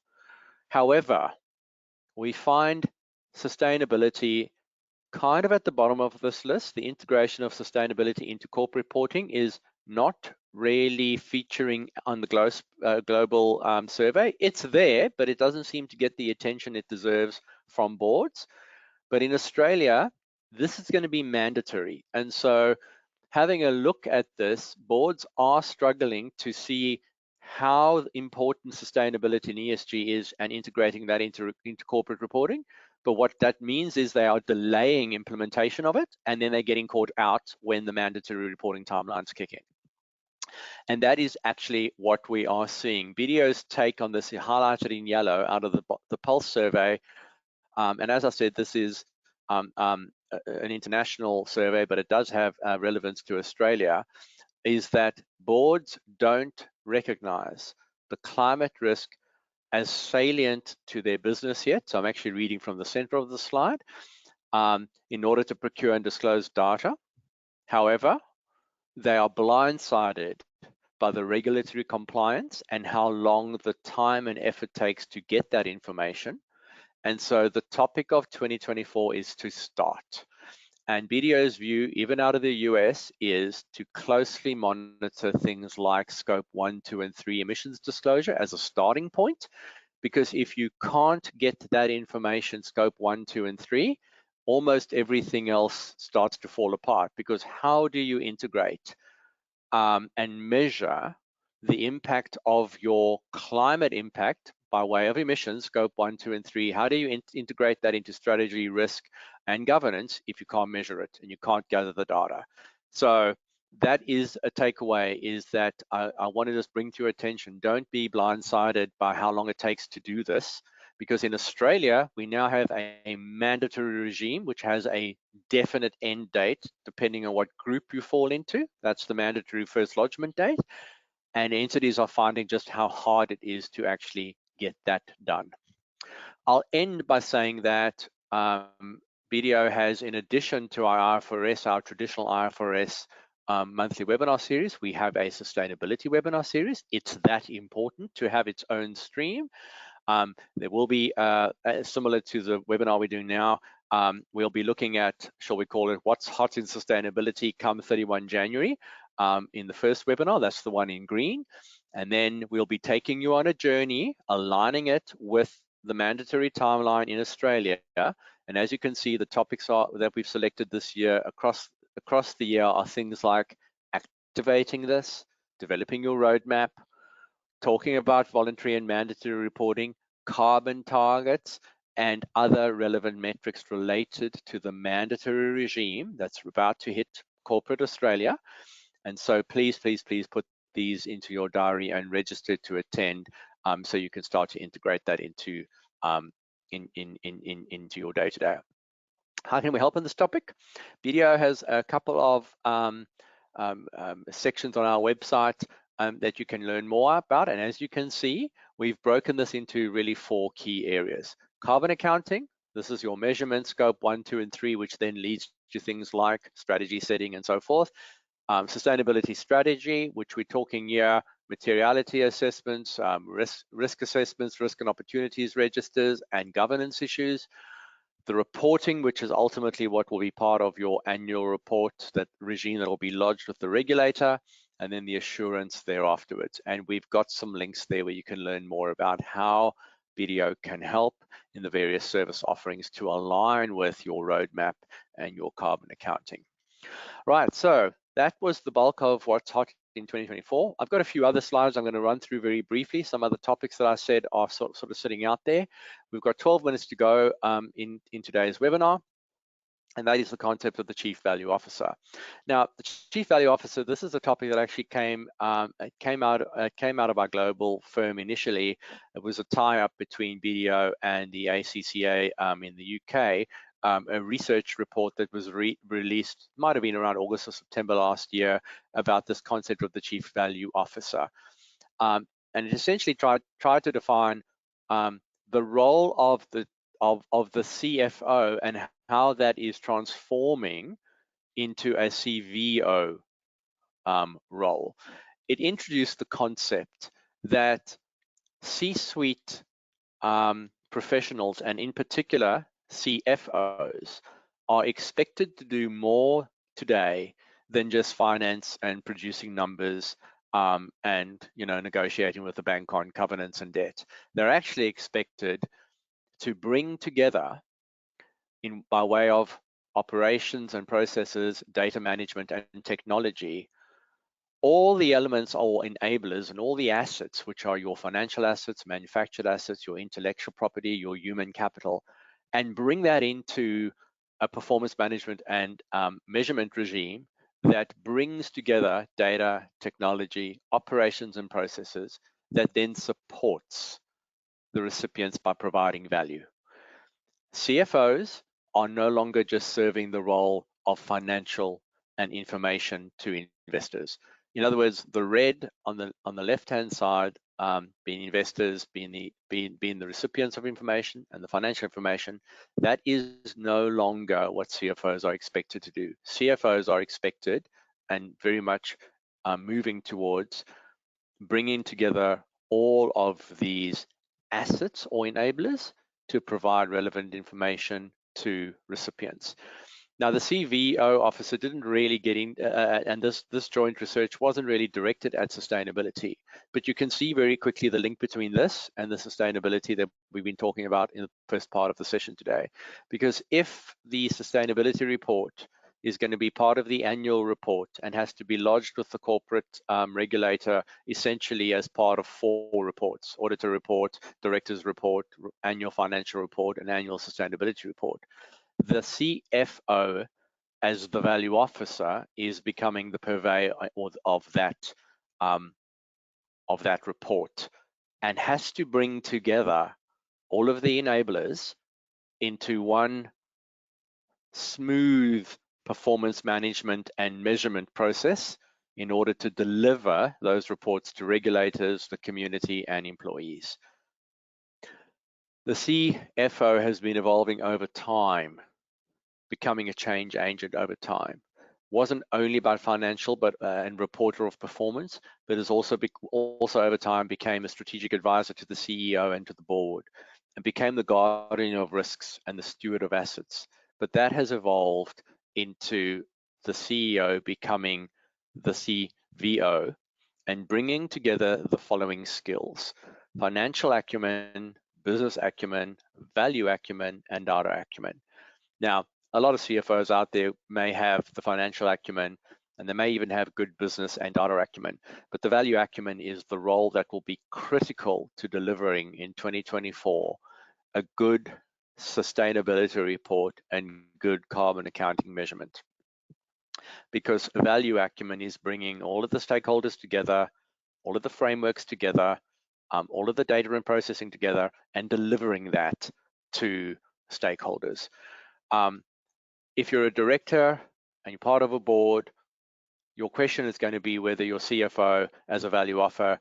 However, we find sustainability kind of at the bottom of this list. The integration of sustainability into corporate reporting is not really featuring on the global survey. It's there, but it doesn't seem to get the attention it deserves from boards. But in Australia, this is going to be mandatory. And so having a look at this, boards are struggling to see how important sustainability and ESG is and integrating that into corporate reporting. But what that means is they are delaying implementation of it, and then they're getting caught out when the mandatory reporting timelines kick in. And that is actually what we are seeing. BDO's take on this, highlighted in yellow out of the Pulse survey. And as I said, this is an international survey, but it does have relevance to Australia, is that boards don't recognize the climate risk as salient to their business yet. So I'm actually reading from the center of the slide, in order to procure and disclose data. However, they are blindsided by the regulatory compliance and how long the time and effort takes to get that information. And so the topic of 2024 is to start. And BDO's view, even out of the US, is to closely monitor things like scope 1, 2, and 3 emissions disclosure as a starting point. Because if you can't get that information, scope 1, 2, and 3, almost everything else starts to fall apart. Because how do you integrate and measure the impact of your climate impact by way of emissions, scope 1, 2, and 3? How do you integrate that into strategy, risk, and governance if you can't measure it and you can't gather the data? So that is a takeaway, is that I want to just bring to your attention, don't be blindsided by how long it takes to do this, because in Australia, we now have a mandatory regime which has a definite end date depending on what group you fall into. That's the mandatory first lodgement date. And entities are finding just how hard it is to actually get that done. I'll end by saying that BDO has, in addition to our IFRS, our traditional IFRS monthly webinar series, we have a sustainability webinar series. It's that important to have its own stream. There will be, similar to the webinar we're doing now, we'll be looking at, shall we call it, what's hot in sustainability come 31 January in the first webinar. That's the one in green. And then we'll be taking you on a journey, aligning it with the mandatory timeline in Australia. And as you can see, the topics that we've selected this year across the year are things like activating this, developing your roadmap, talking about voluntary and mandatory reporting, carbon targets, and other relevant metrics related to the mandatory regime that's about to hit corporate Australia. And so please, please, please put these into your diary and register to attend, so you can start to integrate that into into your day-to-day. How can we help on this topic? BDO has a couple of sections on our website that you can learn more about. And as you can see, we've broken this into really 4 key areas. Carbon accounting, this is your measurement, scope 1, 2, and 3, which then leads to things like strategy setting and so forth. Sustainability strategy, which we're talking here, materiality assessments, risk assessments, risk and opportunities registers, and governance issues. The reporting, which is ultimately what will be part of your annual report, that regime that will be lodged with the regulator, and then the assurance thereafterwards. And we've got some links there where you can learn more about how BDO can help in the various service offerings to align with your roadmap and your carbon accounting. Right, so that was the bulk of what's hot in 2024. I've got a few other slides I'm going to run through very briefly. Some of the topics that I said are sort of sitting out there. We've got 12 minutes to go in today's webinar, and that is the concept of the Chief Value Officer. Now, the Chief Value Officer, this is a topic that actually came out of our global firm initially. It was a tie-up between BDO and the ACCA in the UK. A research report that was released, might have been around August or September last year, about this concept of the Chief Value Officer. And it essentially tried to define the role of the CFO and how that is transforming into a CVO role. It introduced the concept that C-suite professionals, and in particular CFOs, are expected to do more today than just finance and producing numbers and negotiating with the bank on covenants and debt. They're actually expected to bring together, by way of operations and processes, data management and technology, all the elements or enablers and all the assets, which are your financial assets, manufactured assets, your intellectual property, your human capital, and bring that into a performance management and measurement regime that brings together data, technology, operations and processes that then supports the recipients by providing value. CFOs are no longer just serving the role of financial and information to investors. In other words, the red on the left-hand side, being investors, being the recipients of information and the financial information, that is no longer what CFOs are expected to do. CFOs are expected, and very much moving towards, bringing together all of these assets or enablers to provide relevant information to recipients. Now, the CVO officer didn't really get in, and this joint research wasn't really directed at sustainability, but you can see very quickly the link between this and the sustainability that we've been talking about in the first part of the session today. Because if the sustainability report is going to be part of the annual report and has to be lodged with the corporate regulator, essentially as part of 4 reports: auditor report, director's report, annual financial report, and annual sustainability report. The CFO, as the value officer, is becoming the purveyor of that report, and has to bring together all of the enablers into one smooth performance management and measurement process in order to deliver those reports to regulators, the community, and employees. The CFO has been evolving over time, becoming a change agent over time. Wasn't only about financial and reporter of performance, but has also over time became a strategic advisor to the CEO and to the board, and became the guardian of risks and the steward of assets. But that has evolved into the CEO becoming the CVO and bringing together the following skills: financial acumen, business acumen, value acumen, and data acumen. Now, a lot of CFOs out there may have the financial acumen, and they may even have good business and data acumen, but the value acumen is the role that will be critical to delivering in 2024 a good sustainability report and good carbon accounting measurement. Because value acumen is bringing all of the stakeholders together, all of the frameworks together, all of the data and processing together, and delivering that to stakeholders. If you're a director and you're part of a board, your question is going to be whether your CFO as a value officer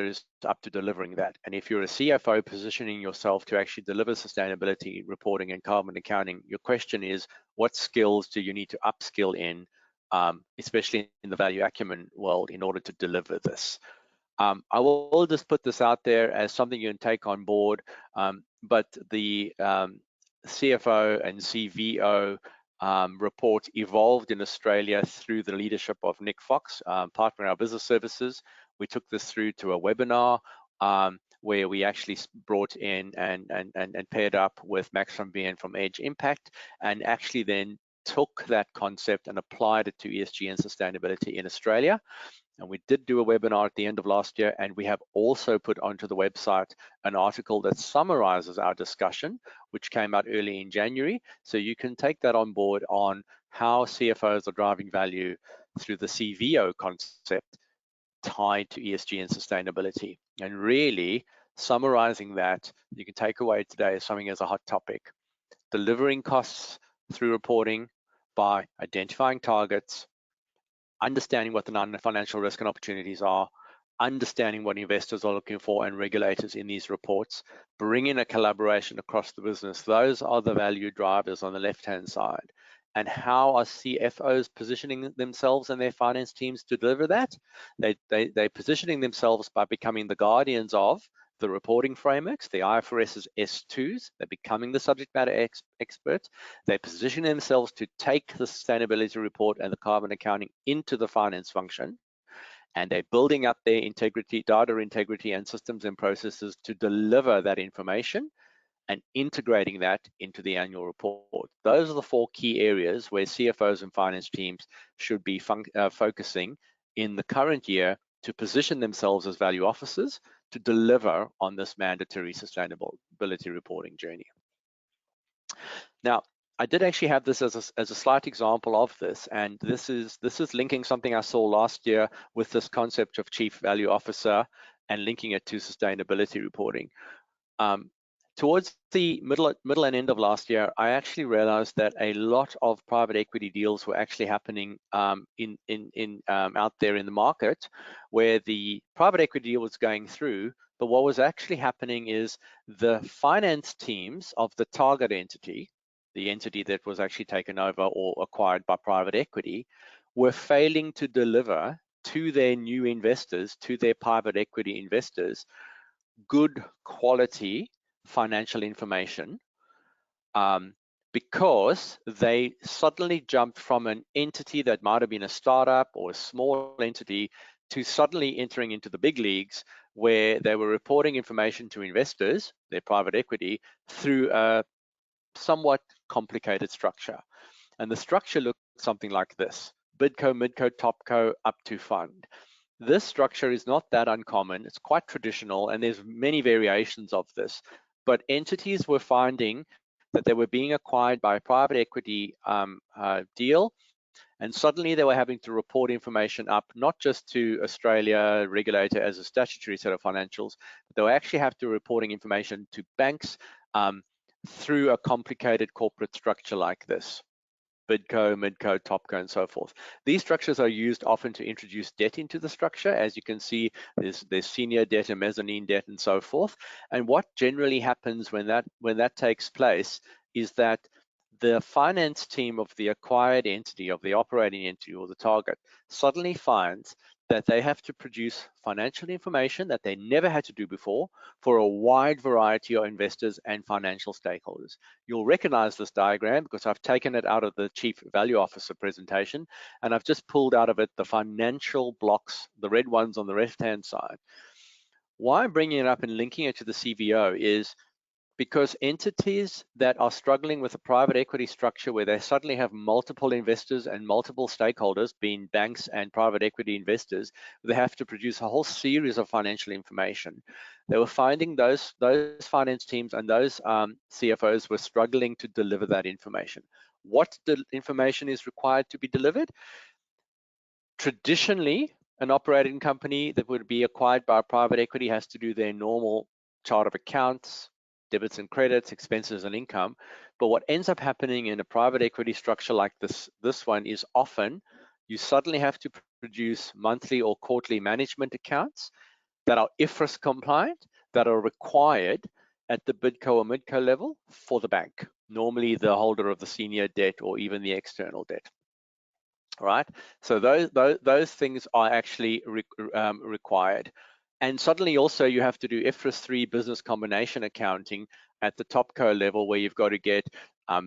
is up to delivering that. And if you're a CFO positioning yourself to actually deliver sustainability reporting and carbon accounting, your question is, what skills do you need to upskill in, especially in the value acumen world, in order to deliver this? I will just put this out there as something you can take on board, but the CFO and CVO report evolved in Australia through the leadership of Nick Fox, partner in our business services. We took this through to a webinar where we actually brought in and paired up with Max van Bien from Edge Impact, and actually then took that concept and applied it to ESG and sustainability in Australia. And we did do a webinar at the end of last year, and we have also put onto the website an article that summarizes our discussion, which came out early in January. So you can take that on board on how CFOs are driving value through the CVO concept tied to ESG and sustainability. And really summarizing that, you can take away today as something as a hot topic: delivering costs through reporting by identifying targets, understanding what the non-financial risk and opportunities are, understanding what investors are looking for and regulators in these reports, bringing a collaboration across the business. Those are the value drivers on the left-hand side. And how are CFOs positioning themselves and their finance teams to deliver that? They're positioning themselves by becoming the guardians of the reporting frameworks, the IFRS S2s. They're becoming the subject matter experts. They position themselves to take the sustainability report and the carbon accounting into the finance function, and they're building up their integrity, data integrity, and systems and processes to deliver that information and integrating that into the annual report. Those are the 4 key areas where CFOs and finance teams should be focusing in the current year to position themselves as value officers to deliver on this mandatory sustainability reporting journey. Now, I did actually have this as a slight example of this, and this is linking something I saw last year with this concept of chief value officer and linking it to sustainability reporting. Towards the middle and end of last year, I actually realized that a lot of private equity deals were actually happening out there in the market, where the private equity deal was going through, but what was actually happening is the finance teams of the target entity, the entity that was actually taken over or acquired by private equity, were failing to deliver to their new investors, to their private equity investors, good quality financial information because they suddenly jumped from an entity that might have been a startup or a small entity to suddenly entering into the big leagues, where they were reporting information to investors, their private equity, through a somewhat complicated structure. And the structure looked something like this: bidco, midco, topco, up to fund. This structure is not that uncommon. It's quite traditional, and there's many variations of this. But entities were finding that they were being acquired by a private equity deal, and suddenly they were having to report information up, not just to Australia regulator as a statutory set of financials, but they will actually have to reporting information to banks through a complicated corporate structure like this: bidco, midco, topco, and so forth. These structures are used often to introduce debt into the structure. As you can see, there's senior debt and mezzanine debt and so forth. And what generally happens when that takes place is that the finance team of the acquired entity, of the operating entity or the target, suddenly finds that they have to produce financial information that they never had to do before for a wide variety of investors and financial stakeholders. You'll recognize this diagram because I've taken it out of the Chief Value Officer presentation, and I've just pulled out of it the financial blocks, the red ones on the left-hand side. Why I'm bringing it up and linking it to the CVO is because entities that are struggling with a private equity structure where they suddenly have multiple investors and multiple stakeholders, being banks and private equity investors, they have to produce a whole series of financial information. They were finding those finance teams and those CFOs were struggling to deliver that information. What information is required to be delivered? Traditionally, an operating company that would be acquired by private equity has to do their normal chart of accounts, debits and credits, expenses and income. But what ends up happening in a private equity structure like this one is often you suddenly have to produce monthly or quarterly management accounts that are IFRS compliant, that are required at the bidco or midco level for the bank, normally the holder of the senior debt or even the external debt. All right, so those things are actually required. And suddenly also you have to do IFRS 3 business combination accounting at the topco level, where you've got to get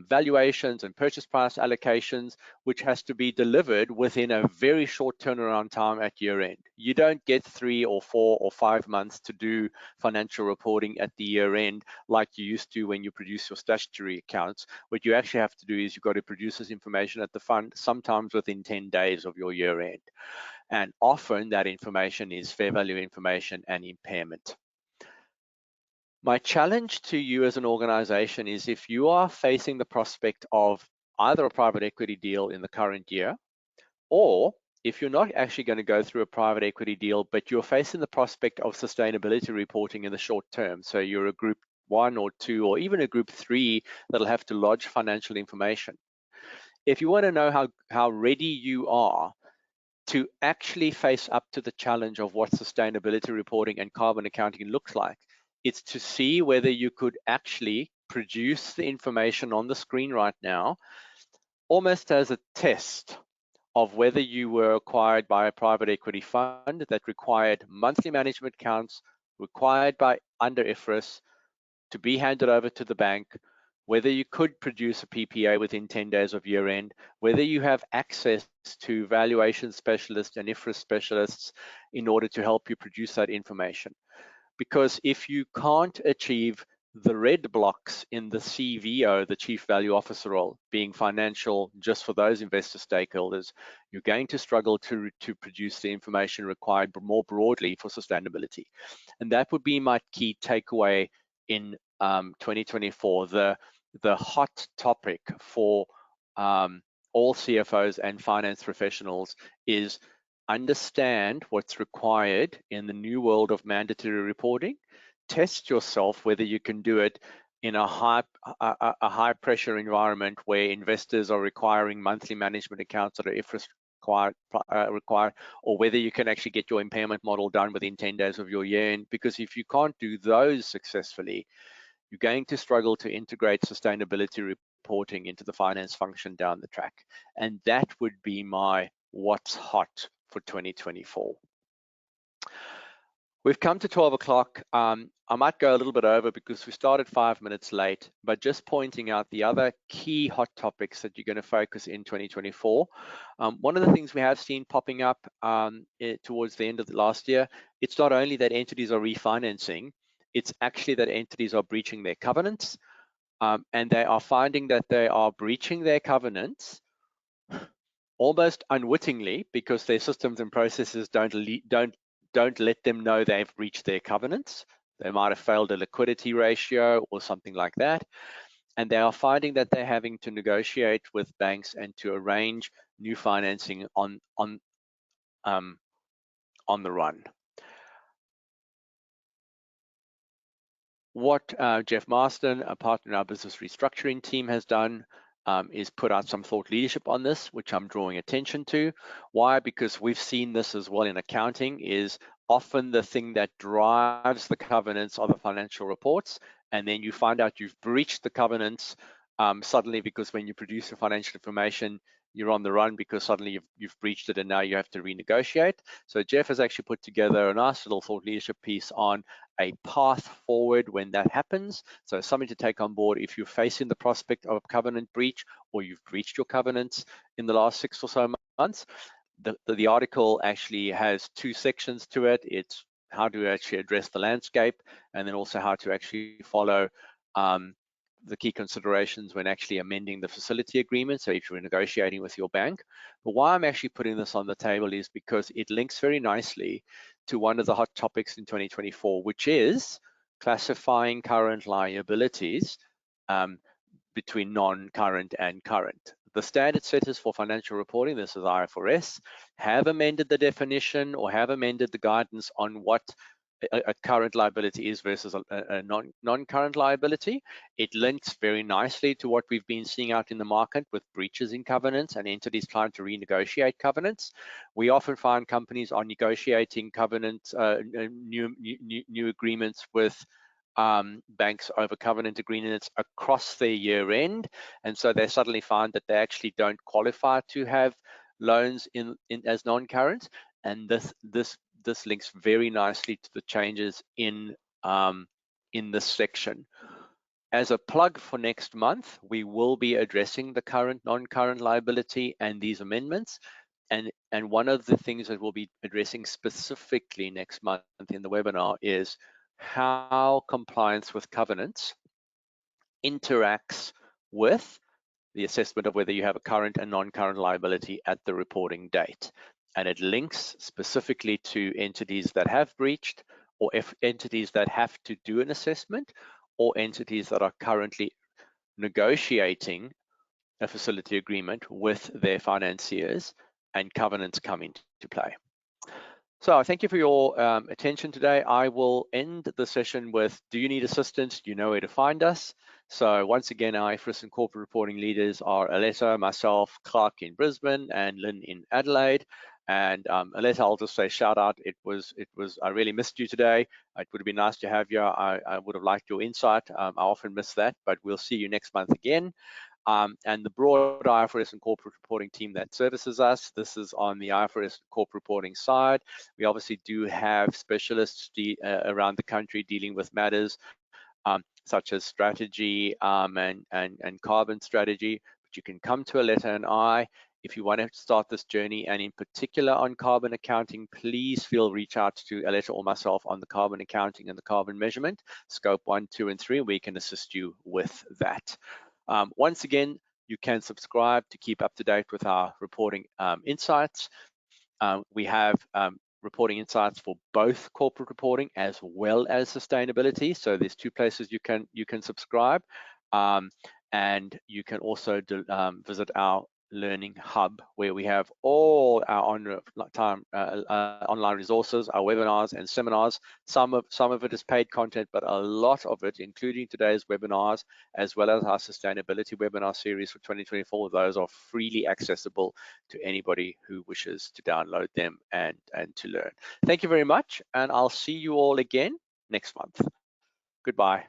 valuations and purchase price allocations, which has to be delivered within a very short turnaround time at year end. You don't get 3 or 4 or 5 months to do financial reporting at the year end like you used to when you produce your statutory accounts. What you actually have to do is you've got to produce this information at the fund, sometimes within 10 days of your year end. And often that information is fair value information and impairment. My challenge to you as an organization is, if you are facing the prospect of either a private equity deal in the current year, or if you're not actually going to go through a private equity deal, but you're facing the prospect of sustainability reporting in the short term, so you're a group 1 or 2 or even a group 3 that'll have to lodge financial information. If you want to know how ready you are to actually face up to the challenge of what sustainability reporting and carbon accounting looks like, it's to see whether you could actually produce the information on the screen right now, almost as a test of whether you were acquired by a private equity fund that required monthly management accounts, required by under IFRS, to be handed over to the bank, whether you could produce a PPA within 10 days of year end, whether you have access to valuation specialists and IFRS specialists in order to help you produce that information. Because if you can't achieve the red blocks in the CVO, the Chief Value Officer role, being financial just for those investor stakeholders, you're going to struggle to produce the information required more broadly for sustainability. And that would be my key takeaway in 2024. The hot topic for all CFOs and finance professionals is understand what's required in the new world of mandatory reporting. Test yourself whether you can do it in a high pressure environment where investors are requiring monthly management accounts that are IFRS required, or whether you can actually get your impairment model done within 10 days of your year end. Because if you can't do those successfully, you're going to struggle to integrate sustainability reporting into the finance function down the track. And that would be my what's hot for 2024. We've come to 12 o'clock. I might go a little bit over because we started 5 minutes late, but just pointing out the other key hot topics that you're going to focus in 2024. One of the things we have seen popping up towards the end of the last year, it's not only that entities are refinancing, it's actually that entities are breaching their covenants, and they are finding that they are breaching their covenants almost unwittingly because their systems and processes don't let them know they've reached their covenants. They might have failed a liquidity ratio or something like that. And they are finding that they're having to negotiate with banks and to arrange new financing on the run. What Jeff Marston, a partner in our business restructuring team, has done is put out some thought leadership on this, which I'm drawing attention to. Why? Because we've seen this as well in accounting, is often the thing that drives the covenants are the financial reports, and then you find out you've breached the covenants suddenly, because when you produce the financial information, you're on the run because suddenly you've breached it and now you have to renegotiate. So Jeff has actually put together a nice little thought leadership piece on a path forward when that happens. So something to take on board if you're facing the prospect of a covenant breach or you've breached your covenants in the last 6 or so months. The article actually has 2 sections to it. It's how to actually address the landscape, and then also how to actually follow the key considerations when actually amending the facility agreement, so if you're negotiating with your bank. But why I'm actually putting this on the table is because it links very nicely to one of the hot topics in 2024, which is classifying current liabilities between non-current and current. The standard setters for financial reporting, this is IFRS, have amended the definition or have amended the guidance on what a current liability is versus a non-current liability. It links very nicely to what we've been seeing out in the market with breaches in covenants and entities trying to renegotiate covenants. We often find companies are negotiating covenants, new agreements with banks over covenant agreements across their year end, and so they suddenly find that they actually don't qualify to have loans in as non-current, and this links very nicely to the changes in this section. As a plug for next month, we will be addressing the current non-current liability and these amendments. And one of the things that we'll be addressing specifically next month in the webinar is how compliance with covenants interacts with the assessment of whether you have a current and non-current liability at the reporting date. And it links specifically to entities that have breached, or entities that have to do an assessment, or entities that are currently negotiating a facility agreement with their financiers and covenants come into play. So thank you for your attention today. I will end the session with, do you need assistance? You know where to find us. So once again, our IFRS and Corporate Reporting leaders are Aletta, myself, Clark in Brisbane, and Lynn in Adelaide. And Aletta, I'll just say shout out. I really missed you today. It would have been nice to have you. I would have liked your insight. I often miss that, but we'll see you next month again. And the broad IFRS and Corporate Reporting team that services us. This is on the IFRS and Corporate Reporting side. We obviously do have specialists around the country dealing with matters such as strategy and carbon strategy. But you can come to Aletta and I if you want to start this journey, and in particular on carbon accounting. Please reach out to Aletta or myself on the carbon accounting and the carbon measurement, scope 1, 2, and 3. We can assist you with that. Once again, you can subscribe to keep up to date with our reporting insights. We have reporting insights for both corporate reporting as well as sustainability. So there's 2 places you can subscribe, and you can also visit our learning hub, where we have all our online resources, our webinars and seminars. Some of it is paid content, but a lot of it, including today's webinars, as well as our sustainability webinar series for 2024, those are freely accessible to anybody who wishes to download them and to learn. Thank you very much, and I'll see you all again next month. Goodbye.